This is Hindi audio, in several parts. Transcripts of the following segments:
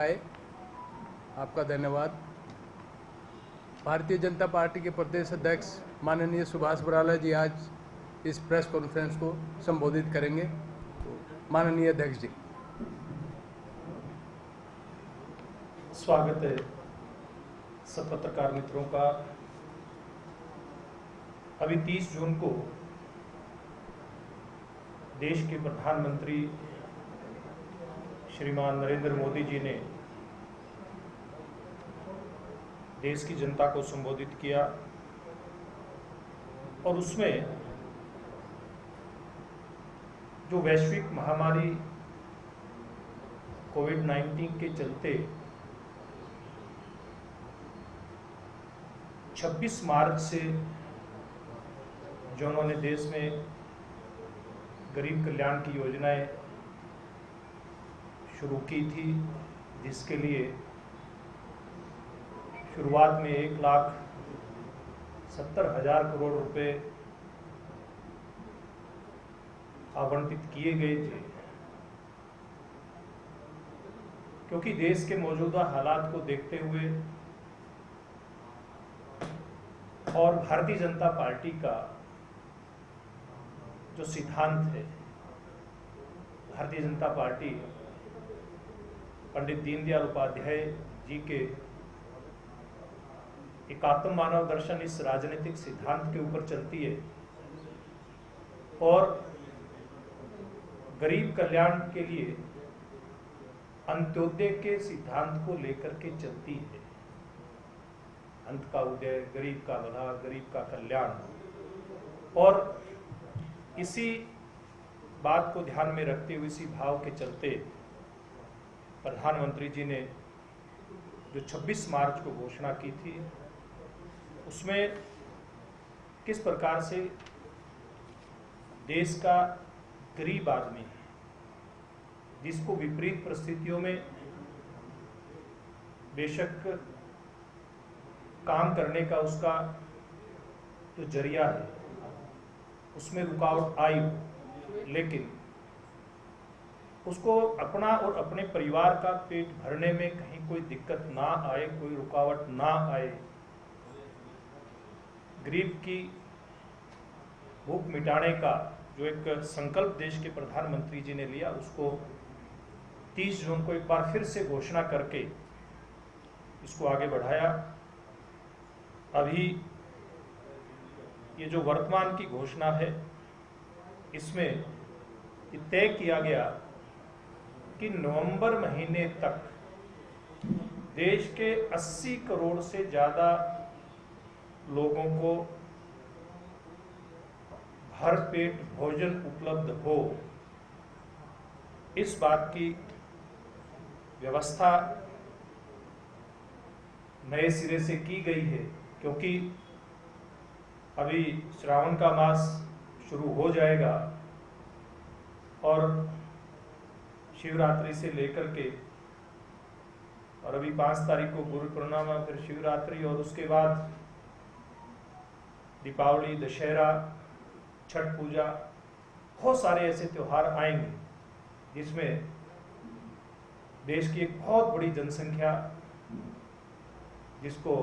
आए, आपका धन्यवाद। भारतीय जनता पार्टी के प्रदेश अध्यक्ष माननीय सुभाष बराला जी आज इस प्रेस कॉन्फ्रेंस को संबोधित करेंगे। माननीय अध्यक्ष जी। स्वागत है सब पत्रकार मित्रों का। अभी 30 जून को देश के प्रधानमंत्री श्रीमान नरेंद्र मोदी जी ने देश की जनता को संबोधित किया और उसमें जो वैश्विक महामारी कोविड-19 के चलते 26 मार्च से जो उन्होंने देश में गरीब कल्याण की योजनाएं शुरू की थी, जिसके लिए शुरुआत में 1,70,000 करोड़ रुपए आवंटित किए गए थे, क्योंकि देश के मौजूदा हालात को देखते हुए और भारतीय जनता पार्टी का जो सिद्धांत है, भारतीय जनता पार्टी पंडित दीनदयाल उपाध्याय जी के एकात्म मानव दर्शन इस राजनीतिक सिद्धांत के ऊपर चलती है और गरीब कल्याण के लिए अंत्योदय के सिद्धांत को लेकर के चलती है। अंत का उदय, गरीब का भला, गरीब का कल्याण। और इसी बात को ध्यान में रखते हुए, इसी भाव के चलते प्रधानमंत्री जी ने जो 26 मार्च को घोषणा की थी, उसमें किस प्रकार से देश का गरीब आदमी जिसको विपरीत परिस्थितियों में बेशक काम करने का उसका जो जरिया है उसमें रुकावट आई, लेकिन उसको अपना और अपने परिवार का पेट भरने में कहीं कोई दिक्कत ना आए, कोई रुकावट ना आए, गरीब की भूख मिटाने का जो एक संकल्प देश के प्रधानमंत्री जी ने लिया, उसको 30 जून को एक बार फिर से घोषणा करके इसको आगे बढ़ाया। अभी ये जो वर्तमान की घोषणा है, इसमें ये तय किया गया कि नवंबर महीने तक देश के 80 करोड़ से ज्यादा लोगों को भरपेट भोजन उपलब्ध हो, इस बात की व्यवस्था नए सिरे से की गई है। क्योंकि अभी श्रावण का मास शुरू हो जाएगा और शिवरात्रि से लेकर के, और अभी 5 तारीख को गुरु पूर्णिमा, फिर शिवरात्रि और उसके बाद दीपावली, दशहरा, छठ पूजा, बहुत सारे ऐसे त्योहार आएंगे जिसमें देश की एक बहुत बड़ी जनसंख्या जिसको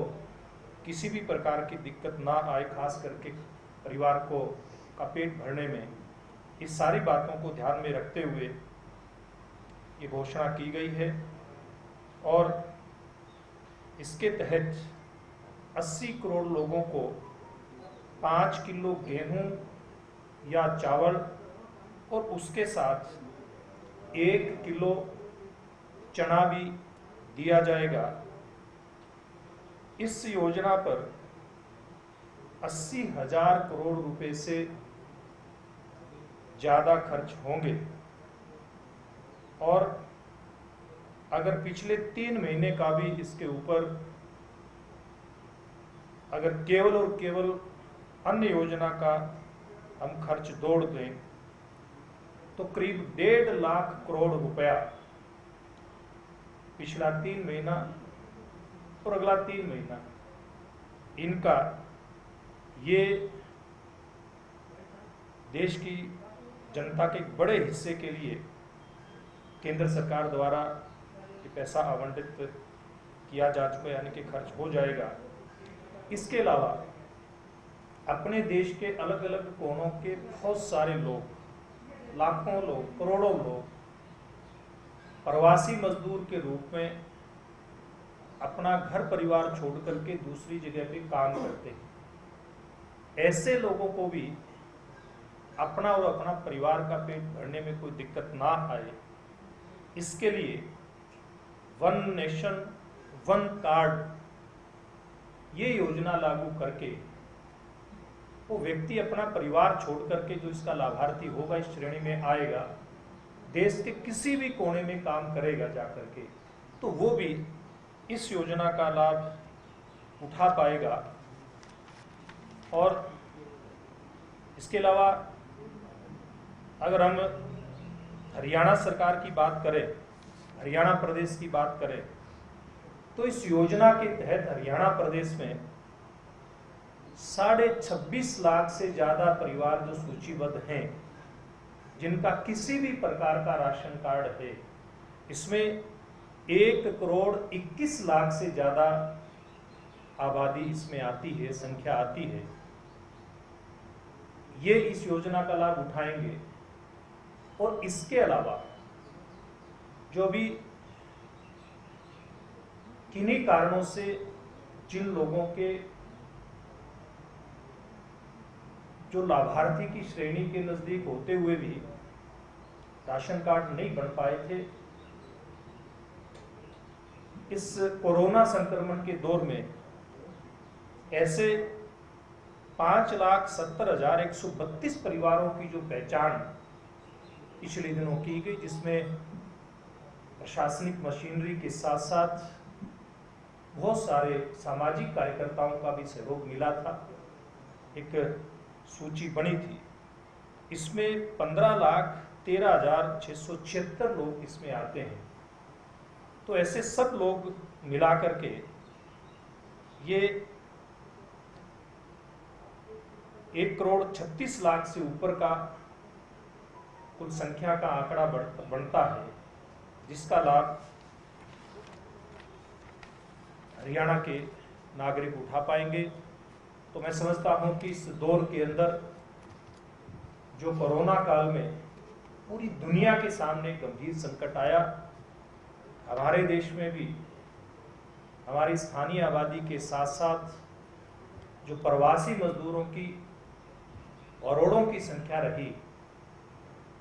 किसी भी प्रकार की दिक्कत ना आए, खास करके परिवार को का पेट भरने में, इस सारी बातों को ध्यान में रखते हुए ये घोषणा की गई है। और इसके तहत 80 करोड़ लोगों को 5 किलो गेहूं या चावल और उसके साथ 1 किलो चना भी दिया जाएगा। इस योजना पर 80,000 करोड़ रुपए से ज्यादा खर्च होंगे और अगर पिछले 3 महीने का भी इसके ऊपर अगर केवल और केवल अन्य योजना का हम खर्च जोड़ दें तो करीब 1.5 लाख करोड़ रुपया पिछला 3 महीना और अगला 3 महीना, इनका ये देश की जनता के एक बड़े हिस्से के लिए केंद्र सरकार द्वारा पैसा आवंटित किया जा चुका है, यानी कि खर्च हो जाएगा। इसके अलावा अपने देश के अलग अलग कोनों के बहुत सारे लोग, लाखों लोग, करोड़ों लोग प्रवासी मजदूर के रूप में अपना घर परिवार छोड़ करके दूसरी जगह पे काम करते हैं। ऐसे लोगों को भी अपना और अपना परिवार का पेट भरने में कोई दिक्कत ना आए, इसके लिए वन नेशन वन कार्ड ये योजना लागू करके वो व्यक्ति अपना परिवार छोड़ करके जो इसका लाभार्थी होगा, इस श्रेणी में आएगा, देश के किसी भी कोने में काम करेगा जाकर के, तो वो भी इस योजना का लाभ उठा पाएगा। और इसके अलावा अगर हम हरियाणा सरकार की बात करें, हरियाणा प्रदेश की बात करें, तो इस योजना के तहत हरियाणा प्रदेश में 26.5 लाख से ज्यादा परिवार जो सूचीबद्ध हैं, जिनका किसी भी प्रकार का राशन कार्ड है, इसमें 1.21 करोड़ से ज्यादा आबादी इसमें आती है, संख्या आती है। ये इस योजना का लाभ उठाएंगे। और इसके अलावा जो भी किन्हीं कारणों से जिन लोगों के जो लाभार्थी की श्रेणी के नजदीक होते हुए भी राशन कार्ड नहीं बन पाए थे, इस कोरोना संक्रमण के दौर में ऐसे 5,70,132 परिवारों की जो पहचान पिछले दिनों की गई, जिसमें प्रशासनिक मशीनरी के साथ साथ बहुत सारे सामाजिक कार्यकर्ताओं का भी सहयोग मिला था, एक सूची बनी थी। इसमें 15,13,676 लोग इसमें आते हैं। तो ऐसे सब लोग मिला करके ये 1,36,00,000 से ऊपर का कुल संख्या का आंकड़ा बनता है, जिसका लाभ हरियाणा के नागरिक उठा पाएंगे। तो मैं समझता हूं कि इस दौर के अंदर जो कोरोना काल में पूरी दुनिया के सामने गंभीर संकट आया, हमारे देश में भी हमारी स्थानीय आबादी के साथ साथ जो प्रवासी मजदूरों की करोड़ों की संख्या रही,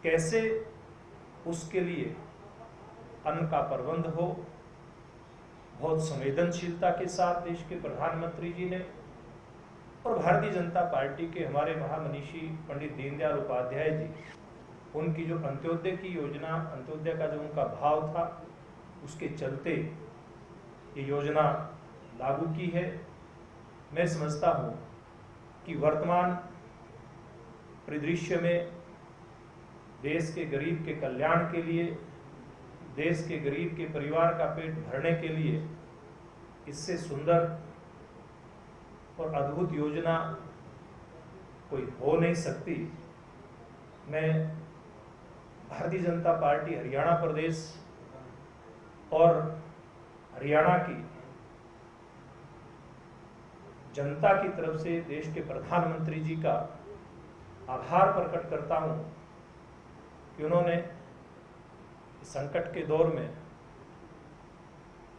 कैसे उसके लिए अन्न का प्रबंध हो, बहुत संवेदनशीलता के साथ देश के प्रधानमंत्री जी ने और भारतीय जनता पार्टी के हमारे महामनीषी पंडित दीनदयाल उपाध्याय जी, उनकी जो अंत्योदय की योजना, अंत्योदय का जो उनका भाव था, उसके चलते ये योजना लागू की है। मैं समझता हूं कि वर्तमान परिदृश्य में देश के गरीब के कल्याण के लिए, देश के गरीब के परिवार का पेट भरने के लिए इससे सुंदर और अद्भुत योजना कोई हो नहीं सकती। मैं भारतीय जनता पार्टी हरियाणा प्रदेश और हरियाणा की जनता की तरफ से देश के प्रधानमंत्री जी का आभार प्रकट करता हूं कि उन्होंने इस संकट के दौर में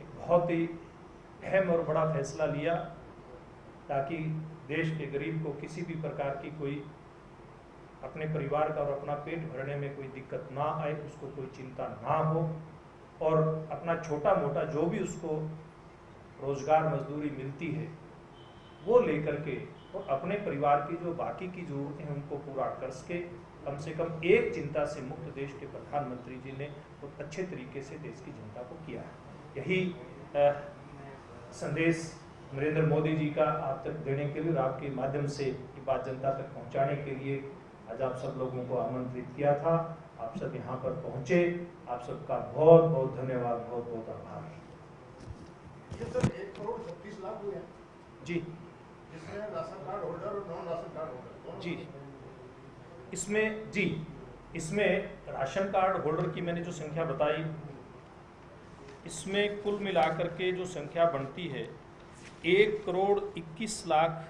एक बहुत ही अहम और बड़ा फैसला लिया, ताकि देश के गरीब को किसी भी प्रकार की कोई अपने परिवार का और अपना पेट भरने में कोई दिक्कत ना आए, उसको कोई चिंता ना हो, और अपना छोटा मोटा जो भी उसको रोजगार मजदूरी मिलती है वो लेकर के और अपने परिवार की जो बाकी की जरूरतें हैं उनको पूरा कर सके। कम से कम एक चिंता से मुक्त देश के प्रधानमंत्री जी ने बहुत अच्छे तरीके से देश की जनता को किया है। यही संदेश नरेंद्र मोदी जी का आप तक देने के लिए और आपके माध्यम से ये बात जनता तक पहुंचाने के लिए आज आप सब लोगों को आमंत्रित किया था। आप सब यहाँ पर पहुंचे, आप सबका बहुत बहुत धन्यवाद, बहुत बहुत आभार। ये सर 1,36,00,000 हुए जी, जिसमें राशन कार्ड होल्डर और नॉन राशन कार्ड होल्डर जी, इसमें राशन कार्ड होल्डर की मैंने जो संख्या बताई इसमें कुल मिलाकर के जो संख्या बनती है 1,21,00,000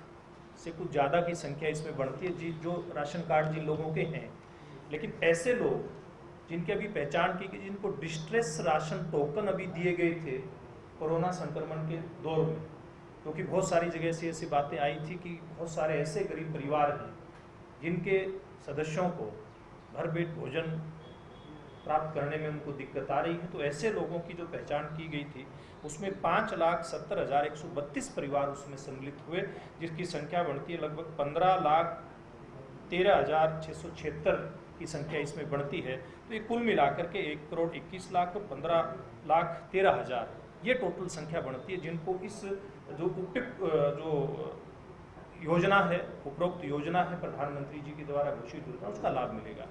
से कुछ ज़्यादा की संख्या इसमें बढ़ती है जो राशन कार्ड जिन लोगों के हैं। लेकिन ऐसे लोग जिनकी अभी पहचान की गई, जिनको डिस्ट्रेस राशन टोकन अभी दिए गए थे कोरोना संक्रमण के दौर में, क्योंकि बहुत सारी जगह से ऐसी बातें आई थी कि बहुत सारे ऐसे गरीब परिवार हैं जिनके सदस्यों को भर पेट भोजन प्राप्त करने में उनको दिक्कत आ रही है। तो ऐसे लोगों की जो पहचान की गई थी उसमें 5,70,132 परिवार उसमें सम्मिलित हुए, जिसकी संख्या बढ़ती है लगभग 15,13,676 की संख्या इसमें बढ़ती है। तो ये कुल मिलाकर के 1,21,00,000 और 15,13,000 ये टोटल संख्या बढ़ती है जिनको इस जो योजना है, उपरोक्त योजना है प्रधानमंत्री जी के द्वारा घोषित योजना, उसका लाभ मिलेगा।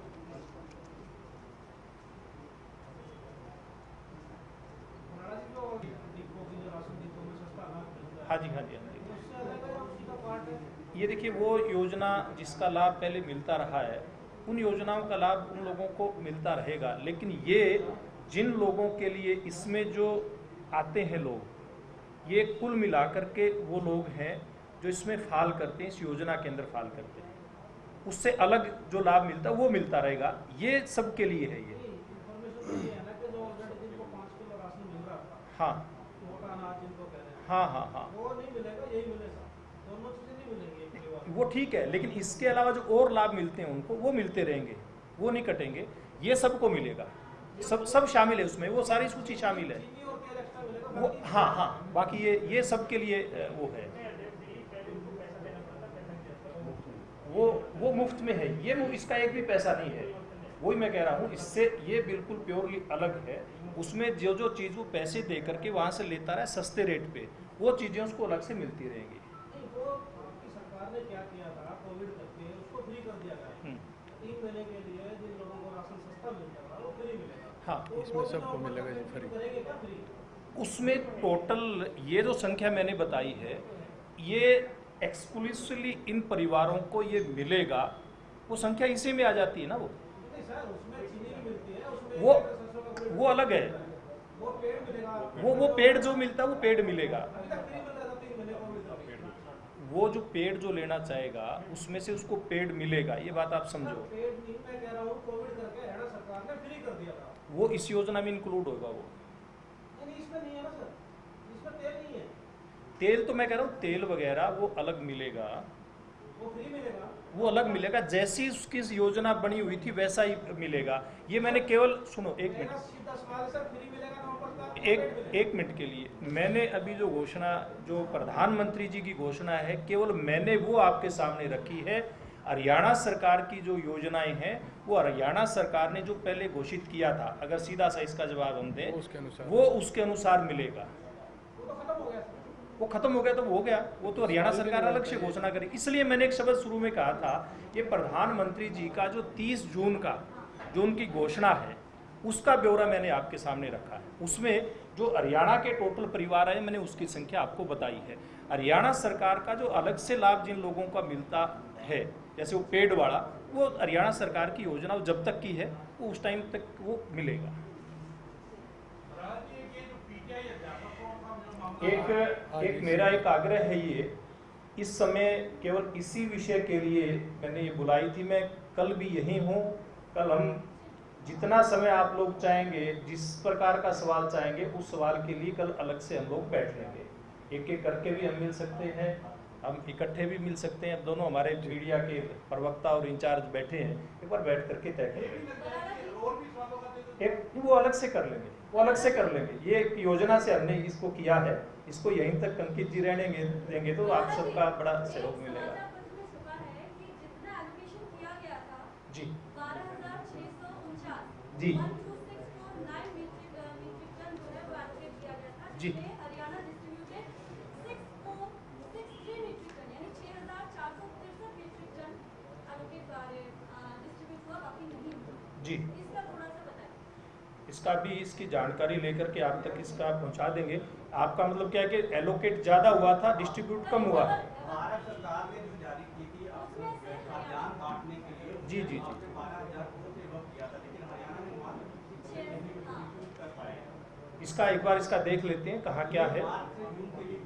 हाँ जी, हाँ जी, हाँ जी। ये देखिए वो योजना जिसका लाभ पहले मिलता रहा है, उन योजनाओं का लाभ उन लोगों को मिलता रहेगा। लेकिन ये जिन लोगों के लिए इसमें जो आते हैं लोग, ये कुल मिलाकर के वो लोग हैं जो इसमें फाल करते हैं, इस योजना के अंदर फाल करते हैं। उससे अलग जो लाभ मिलता है वो मिलता रहेगा। ये सबके लिए है। ये हाँ हाँ हाँ हाँ वो ठीक है, लेकिन इसके अलावा जो और लाभ मिलते हैं उनको वो मिलते रहेंगे, वो नहीं कटेंगे। ये सबको मिलेगा, सब शामिल है उसमें, वो सारी सूची शामिल है वो। हाँ हाँ, बाकी ये सबके लिए वो है, वो मुफ्त में है। ये इसका एक भी पैसा नहीं है, वही मैं कह रहा हूँ। इससे ये बिल्कुल प्योरली अलग है। उसमें जो जो चीज़ वो पैसे दे करके वहाँ से लेता रहा सस्ते रेट पे, वो चीज़ें उसको अलग से मिलती रहेंगी। सरकार ने क्या किया था, कोविड करके उसको फ्री कर दिया गया 3 महीने के लिए। जिन लोगों को राशन सस्ता मिलता था वो फ्री मिलेगा। हाँ, तो इसमें सबको मिलेगा जी फ्री। करेंगे क्या फ्री? उसमें टोटल ये जो संख्या मैंने बताई है, ये एक्सक्लूसिवली इन परिवारों को ये मिलेगा। वो संख्या इसी में आ जाती है ना। वो नहीं सर, उसमें चीनी भी मिलती है, उसमें वो अलग है। वो पेड़ मिलेगा। वो पेड़ जो मिलता है वो पेड़ मिलेगा। अभी तक फ्री मिल रहा था 3 महीने को मिलता है। वो जो पेड़ जो लेना चाहेगा उसमें से उसको पेड़ मिलेगा, ये बात आप समझो। पेड़ नहीं, मैं कह रहा हूँ कोविड करके हरियाणा सरकार ने फ्री कर दिया था। वो इस योजना में इंक्लूड होगा। वो नहीं, इसमें नहीं है ना सर, इसमें तेल नहीं है। तेल तो मैं कह रहा हूँ तेल वगैरह वो अलग मिलेगा, वो फ्री मिलेगा, वो अलग मिलेगा। जैसी उसकी योजना बनी हुई थी वैसा ही मिलेगा। ये मैंने केवल सुनो एक मिनट, सीधा सवाल सर, फ्री मिलेगा ना ऊपर का? एक मिनट के लिए। मैंने अभी जो घोषणा, जो प्रधानमंत्री जी की घोषणा है, केवल मैंने वो आपके सामने रखी है। हरियाणा सरकार की जो योजनाएं हैं वो हरियाणा सरकार ने जो पहले घोषित किया था, अगर सीधा सा इसका जवाब हम दें, वो उसके अनुसार मिलेगा। वो तो खत्म हो गया सर। वो खत्म हो गया तो हो गया, वो तो हरियाणा सरकार अलग से घोषणा करी। इसलिए मैंने एक शब्द शुरू में कहा था, ये प्रधानमंत्री जी का जो 30 जून का जो उनकी घोषणा है उसका ब्यौरा मैंने आपके सामने रखा है। उसमें जो हरियाणा के टोटल परिवार हैं मैंने उसकी संख्या आपको बताई है। हरियाणा सरकार का जो अलग से लाभ जिन लोगों का मिलता है, जैसे वो पेड़ वाला, वो हरियाणा सरकार की योजना जब तक की है वो उस टाइम तक वो मिलेगा। एक मेरा एक आग्रह है, ये इस समय केवल इसी विषय के लिए मैंने ये बुलाई थी। मैं कल भी यही हूँ। कल हम जितना समय आप लोग चाहेंगे, जिस प्रकार का सवाल चाहेंगे, उस सवाल के लिए कल अलग से हम लोग बैठ लेंगे। एक एक करके भी हम मिल सकते हैं, हम इकट्ठे भी मिल सकते हैं। अब दोनों हमारे मीडिया के प्रवक्ता और इंचार्ज बैठे हैं, एक बार बैठ करके तय करेंगे। एक वो अलग से कर लेंगे, वो अलग से कर लेंगे। ये योजना से हमने इसको किया है, इसको यहीं तक अंकित जी रहने देंगे तो आप सबका बड़ा सहयोग मिलेगा। जी जी जी जी, इसका भी इसकी जानकारी लेकर के आप तक इसका पहुंचा देंगे। आपका मतलब क्या है कि एलोकेट ज्यादा हुआ था, डिस्ट्रीब्यूट कम हुआ। भारत सरकार ने जो जारी की थी अभियान बांटने के लिए, जी जी जी, 12,000 करोड़ से वर्क किया था, लेकिन हरियाणा ने मात्र कर पाए। इसका एक बार इसका देख लेते हैं कहाँ क्या है। 8 जून के लिए